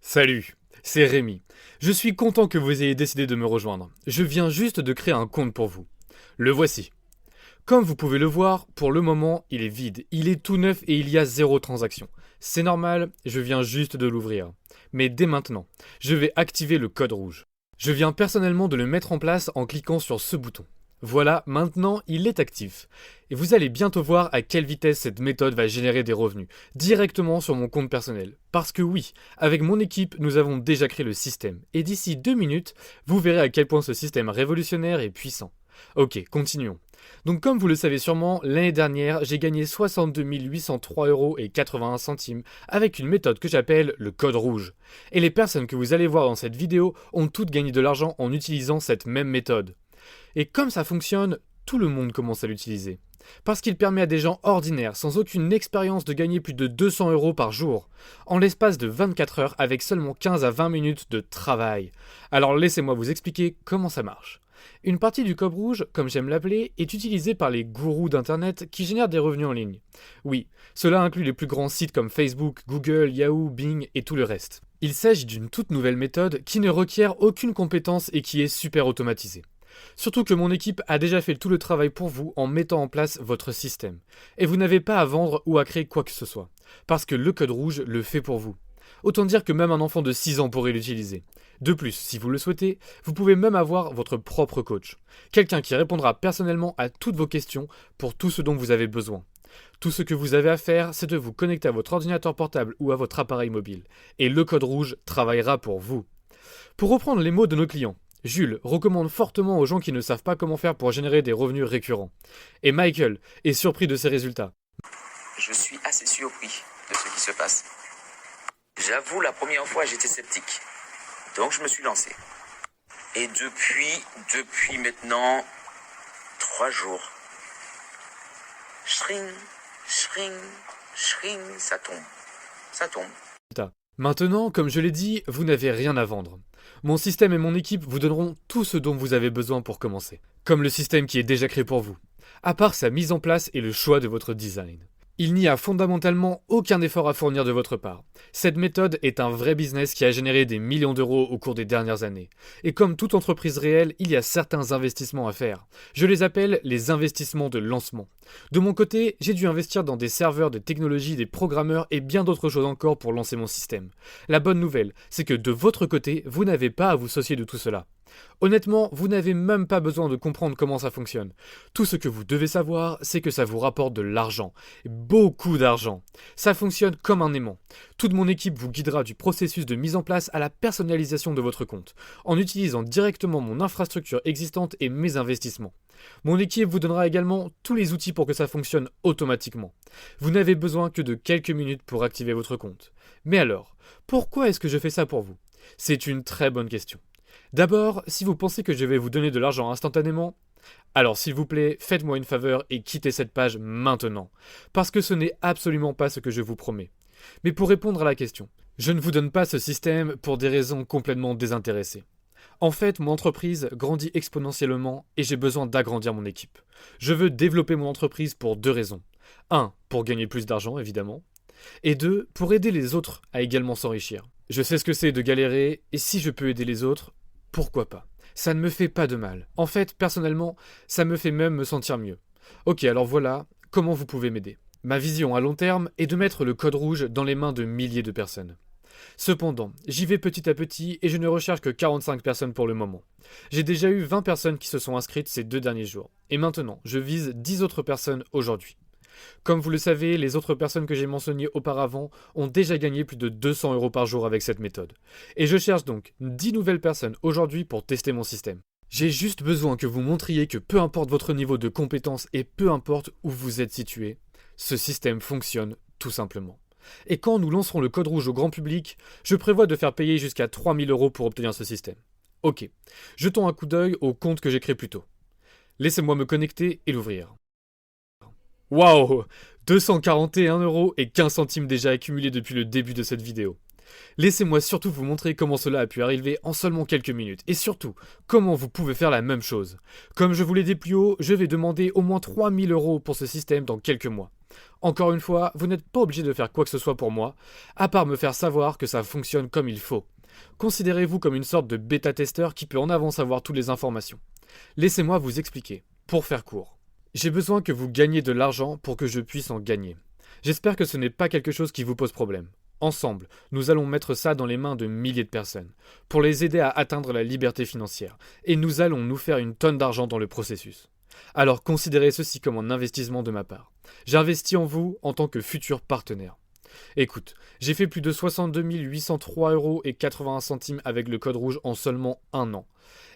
Salut, c'est Rémi. Je suis content que vous ayez décidé de me rejoindre. Je viens juste de créer un compte pour vous. Le voici. Comme vous pouvez le voir, pour le moment, il est vide. Il est tout neuf et il y a 0 transaction. C'est normal, je viens juste de l'ouvrir. Mais dès maintenant, je vais activer le code rouge. Je viens personnellement de le mettre en place en cliquant sur ce bouton. Voilà, maintenant il est actif. Et vous allez bientôt voir à quelle vitesse cette méthode va générer des revenus, directement sur mon compte personnel. Parce que oui, avec mon équipe, nous avons déjà créé le système. Et d'ici 2 minutes, vous verrez à quel point ce système révolutionnaire est puissant. Ok, continuons. Donc comme vous le savez sûrement, l'année dernière, j'ai gagné 62 803,81 € avec une méthode que j'appelle le code rouge. Et les personnes que vous allez voir dans cette vidéo ont toutes gagné de l'argent en utilisant cette même méthode. Et comme ça fonctionne, tout le monde commence à l'utiliser. Parce qu'il permet à des gens ordinaires, sans aucune expérience, de gagner plus de 200 € par jour, en l'espace de 24 heures avec seulement 15 à 20 minutes de travail. Alors laissez-moi vous expliquer comment ça marche. Une partie du code rouge, comme j'aime l'appeler, est utilisée par les gourous d'internet qui génèrent des revenus en ligne. Oui, cela inclut les plus grands sites comme Facebook, Google, Yahoo, Bing et tout le reste. Il s'agit d'une toute nouvelle méthode qui ne requiert aucune compétence et qui est super automatisée. Surtout que mon équipe a déjà fait tout le travail pour vous en mettant en place votre système. Et vous n'avez pas à vendre ou à créer quoi que ce soit. Parce que le code rouge le fait pour vous. Autant dire que même un enfant de 6 ans pourrait l'utiliser. De plus, si vous le souhaitez, vous pouvez même avoir votre propre coach. Quelqu'un qui répondra personnellement à toutes vos questions pour tout ce dont vous avez besoin. Tout ce que vous avez à faire, c'est de vous connecter à votre ordinateur portable ou à votre appareil mobile. Et le code rouge travaillera pour vous. Pour reprendre les mots de nos clients, Jules recommande fortement aux gens qui ne savent pas comment faire pour générer des revenus récurrents. Et Michael est surpris de ses résultats. Je suis assez surpris de ce qui se passe. J'avoue, la première fois, j'étais sceptique. Donc, je me suis lancé. Et depuis maintenant 3 jours, shring, shring, shring, ça tombe. Ça tombe. Maintenant, comme je l'ai dit, vous n'avez rien à vendre. Mon système et mon équipe vous donneront tout ce dont vous avez besoin pour commencer. Comme le système qui est déjà créé pour vous. À part sa mise en place et le choix de votre design. Il n'y a fondamentalement aucun effort à fournir de votre part. Cette méthode est un vrai business qui a généré des millions d'euros au cours des dernières années. Et comme toute entreprise réelle, il y a certains investissements à faire. Je les appelle les investissements de lancement. De mon côté, j'ai dû investir dans des serveurs, des technologies, des programmeurs et bien d'autres choses encore pour lancer mon système. La bonne nouvelle, c'est que de votre côté, vous n'avez pas à vous soucier de tout cela. Honnêtement, vous n'avez même pas besoin de comprendre comment ça fonctionne. Tout ce que vous devez savoir, c'est que ça vous rapporte de l'argent. Beaucoup d'argent. Ça fonctionne comme un aimant. Toute mon équipe vous guidera du processus de mise en place à la personnalisation de votre compte, en utilisant directement mon infrastructure existante et mes investissements. Mon équipe vous donnera également tous les outils pour que ça fonctionne automatiquement. Vous n'avez besoin que de quelques minutes pour activer votre compte. Mais alors, pourquoi est-ce que je fais ça pour vous? C'est une très bonne question. D'abord, si vous pensez que je vais vous donner de l'argent instantanément, alors s'il vous plaît, faites-moi une faveur et quittez cette page maintenant, parce que ce n'est absolument pas ce que je vous promets. Mais pour répondre à la question, je ne vous donne pas ce système pour des raisons complètement désintéressées. En fait, mon entreprise grandit exponentiellement et j'ai besoin d'agrandir mon équipe. Je veux développer mon entreprise pour 2 raisons. 1. Pour gagner plus d'argent, évidemment. Et 2. Pour aider les autres à également s'enrichir. Je sais ce que c'est de galérer, et si je peux aider les autres, pourquoi pas? Ça ne me fait pas de mal. En fait, personnellement, ça me fait même me sentir mieux. Ok, alors voilà, comment vous pouvez m'aider? Ma vision à long terme est de mettre le code rouge dans les mains de milliers de personnes. Cependant, j'y vais petit à petit et je ne recherche que 45 personnes pour le moment. J'ai déjà eu 20 personnes qui se sont inscrites ces 2 derniers jours. Et maintenant, je vise 10 autres personnes aujourd'hui. Comme vous le savez, les autres personnes que j'ai mentionnées auparavant ont déjà gagné plus de 200 € par jour avec cette méthode. Et je cherche donc 10 nouvelles personnes aujourd'hui pour tester mon système. J'ai juste besoin que vous montriez que peu importe votre niveau de compétence et peu importe où vous êtes situé, ce système fonctionne tout simplement. Et quand nous lancerons le code rouge au grand public, je prévois de faire payer jusqu'à 3000 € pour obtenir ce système. Ok, jetons un coup d'œil au compte que j'ai créé plus tôt. Laissez-moi me connecter et l'ouvrir. Waouh, 241,15 € déjà accumulés depuis le début de cette vidéo. Laissez-moi surtout vous montrer comment cela a pu arriver en seulement quelques minutes, et surtout, comment vous pouvez faire la même chose. Comme je vous l'ai dit plus haut, je vais demander au moins 3000 € pour ce système dans quelques mois. Encore une fois, vous n'êtes pas obligé de faire quoi que ce soit pour moi, à part me faire savoir que ça fonctionne comme il faut. Considérez-vous comme une sorte de bêta-testeur qui peut en avance avoir toutes les informations. Laissez-moi vous expliquer, pour faire court. J'ai besoin que vous gagniez de l'argent pour que je puisse en gagner. J'espère que ce n'est pas quelque chose qui vous pose problème. Ensemble, nous allons mettre ça dans les mains de milliers de personnes, pour les aider à atteindre la liberté financière, et nous allons nous faire une tonne d'argent dans le processus. Alors considérez ceci comme un investissement de ma part. J'investis en vous en tant que futur partenaire. Écoute, j'ai fait plus de 62 803,81 € avec le code rouge en seulement un an.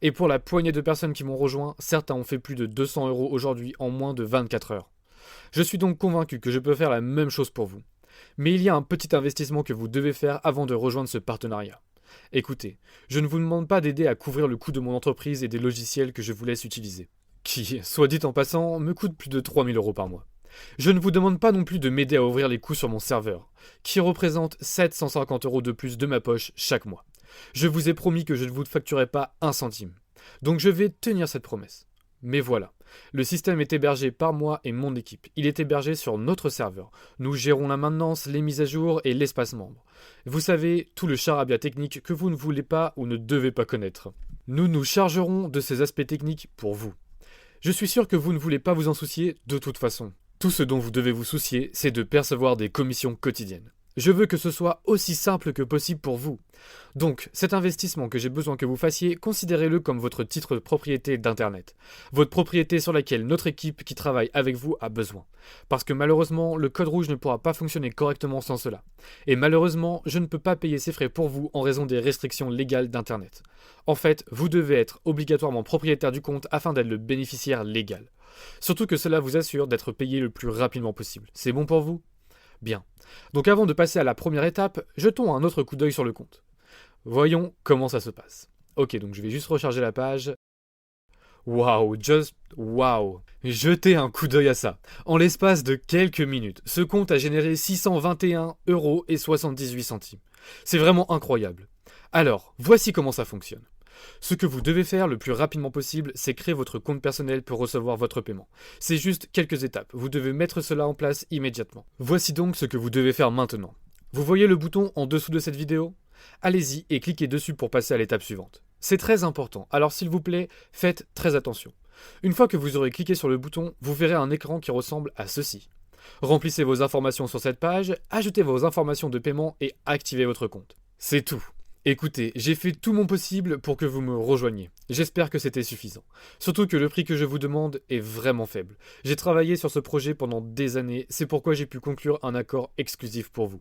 Et pour la poignée de personnes qui m'ont rejoint, certains ont fait plus de 200 € aujourd'hui en moins de 24 heures. Je suis donc convaincu que je peux faire la même chose pour vous. Mais il y a un petit investissement que vous devez faire avant de rejoindre ce partenariat. Écoutez, je ne vous demande pas d'aider à couvrir le coût de mon entreprise et des logiciels que je vous laisse utiliser, qui, soit dit en passant, me coûtent plus de 3 000 € par mois. Je ne vous demande pas non plus de m'aider à ouvrir les coûts sur mon serveur, qui représente 750 € de plus de ma poche chaque mois. Je vous ai promis que je ne vous facturerai pas un centime. Donc je vais tenir cette promesse. Mais voilà, le système est hébergé par moi et mon équipe. Il est hébergé sur notre serveur. Nous gérons la maintenance, les mises à jour et l'espace membre. Vous savez, tout le charabia technique que vous ne voulez pas ou ne devez pas connaître. Nous nous chargerons de ces aspects techniques pour vous. Je suis sûr que vous ne voulez pas vous en soucier de toute façon. Tout ce dont vous devez vous soucier, c'est de percevoir des commissions quotidiennes. Je veux que ce soit aussi simple que possible pour vous. Donc, cet investissement que j'ai besoin que vous fassiez, considérez-le comme votre titre de propriété d'Internet. Votre propriété sur laquelle notre équipe qui travaille avec vous a besoin. Parce que malheureusement, le code rouge ne pourra pas fonctionner correctement sans cela. Et malheureusement, je ne peux pas payer ces frais pour vous en raison des restrictions légales d'Internet. En fait, vous devez être obligatoirement propriétaire du compte afin d'être le bénéficiaire légal. Surtout que cela vous assure d'être payé le plus rapidement possible. C'est bon pour vous ? Bien. Donc avant de passer à la première étape, jetons un autre coup d'œil sur le compte. Voyons comment ça se passe. Ok, donc je vais juste recharger la page. Waouh, just waouh. Jetez un coup d'œil à ça. En l'espace de quelques minutes, ce compte a généré 621,78 €. C'est vraiment incroyable. Alors, voici comment ça fonctionne. Ce que vous devez faire le plus rapidement possible, c'est créer votre compte personnel pour recevoir votre paiement. C'est juste quelques étapes, vous devez mettre cela en place immédiatement. Voici donc ce que vous devez faire maintenant. Vous voyez le bouton en dessous de cette vidéo ? Allez-y et cliquez dessus pour passer à l'étape suivante. C'est très important, alors s'il vous plaît, faites très attention. Une fois que vous aurez cliqué sur le bouton, vous verrez un écran qui ressemble à ceci. Remplissez vos informations sur cette page, ajoutez vos informations de paiement et activez votre compte. C'est tout. Écoutez, j'ai fait tout mon possible pour que vous me rejoigniez. J'espère que c'était suffisant. Surtout que le prix que je vous demande est vraiment faible. J'ai travaillé sur ce projet pendant des années, c'est pourquoi j'ai pu conclure un accord exclusif pour vous.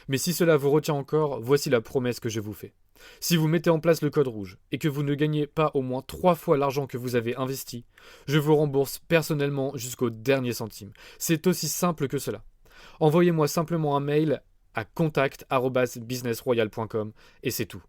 Mais si cela vous retient encore, voici la promesse que je vous fais. Si vous mettez en place le code rouge et que vous ne gagnez pas au moins 3 fois l'argent que vous avez investi, je vous rembourse personnellement jusqu'au dernier centime. C'est aussi simple que cela. Envoyez-moi simplement un mail à contact@businessroyal.com et c'est tout.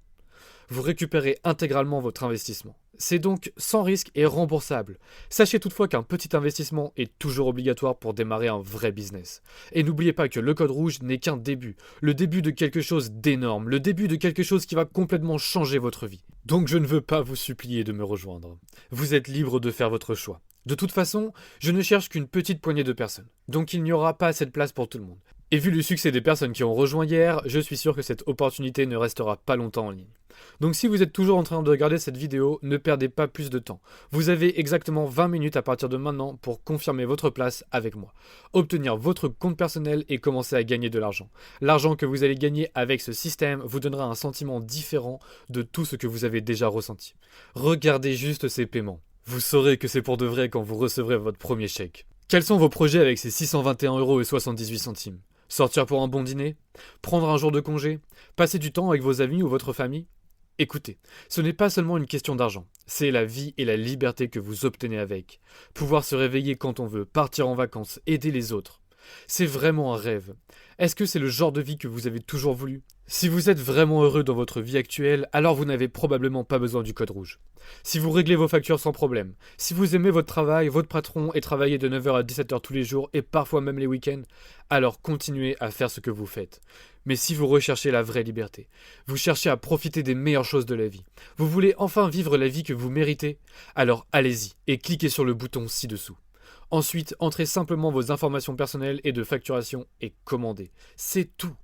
Vous récupérez intégralement votre investissement. C'est donc sans risque et remboursable. Sachez toutefois qu'un petit investissement est toujours obligatoire pour démarrer un vrai business. Et n'oubliez pas que le code rouge n'est qu'un début, le début de quelque chose d'énorme, le début de quelque chose qui va complètement changer votre vie. Donc je ne veux pas vous supplier de me rejoindre. Vous êtes libre de faire votre choix. De toute façon, je ne cherche qu'une petite poignée de personnes, donc il n'y aura pas assez de place pour tout le monde. Et vu le succès des personnes qui ont rejoint hier, je suis sûr que cette opportunité ne restera pas longtemps en ligne. Donc si vous êtes toujours en train de regarder cette vidéo, ne perdez pas plus de temps. Vous avez exactement 20 minutes à partir de maintenant pour confirmer votre place avec moi, obtenir votre compte personnel et commencer à gagner de l'argent. L'argent que vous allez gagner avec ce système vous donnera un sentiment différent de tout ce que vous avez déjà ressenti. Regardez juste ces paiements. Vous saurez que c'est pour de vrai quand vous recevrez votre premier chèque. Quels sont vos projets avec ces 621,78 €? Sortir pour un bon dîner? Prendre un jour de congé? Passer du temps avec vos amis ou votre famille? Écoutez, ce n'est pas seulement une question d'argent, c'est la vie et la liberté que vous obtenez avec. Pouvoir se réveiller quand on veut, partir en vacances, aider les autres. C'est vraiment un rêve. Est-ce que c'est le genre de vie que vous avez toujours voulu? Si vous êtes vraiment heureux dans votre vie actuelle, alors vous n'avez probablement pas besoin du code rouge. Si vous réglez vos factures sans problème, si vous aimez votre travail, votre patron et travaillez de 9 h à 17 h tous les jours et parfois même les week-ends, alors continuez à faire ce que vous faites. Mais si vous recherchez la vraie liberté, vous cherchez à profiter des meilleures choses de la vie, vous voulez enfin vivre la vie que vous méritez, alors allez-y et cliquez sur le bouton ci-dessous. Ensuite, entrez simplement vos informations personnelles et de facturation et commandez. C'est tout.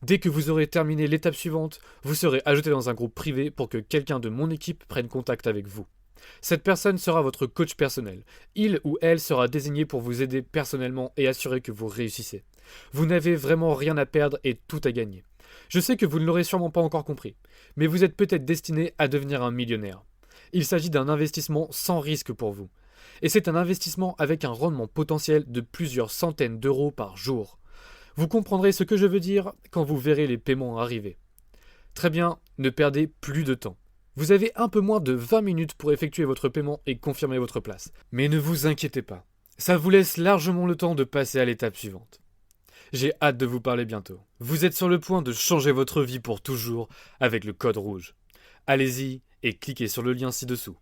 Dès que vous aurez terminé l'étape suivante, vous serez ajouté dans un groupe privé pour que quelqu'un de mon équipe prenne contact avec vous. Cette personne sera votre coach personnel. Il ou elle sera désigné pour vous aider personnellement et assurer que vous réussissez. Vous n'avez vraiment rien à perdre et tout à gagner. Je sais que vous ne l'aurez sûrement pas encore compris, mais vous êtes peut-être destiné à devenir un millionnaire. Il s'agit d'un investissement sans risque pour vous. Et c'est un investissement avec un rendement potentiel de plusieurs centaines d'euros par jour. Vous comprendrez ce que je veux dire quand vous verrez les paiements arriver. Très bien, ne perdez plus de temps. Vous avez un peu moins de 20 minutes pour effectuer votre paiement et confirmer votre place. Mais ne vous inquiétez pas, ça vous laisse largement le temps de passer à l'étape suivante. J'ai hâte de vous parler bientôt. Vous êtes sur le point de changer votre vie pour toujours avec le code rouge. Allez-y et cliquez sur le lien ci-dessous.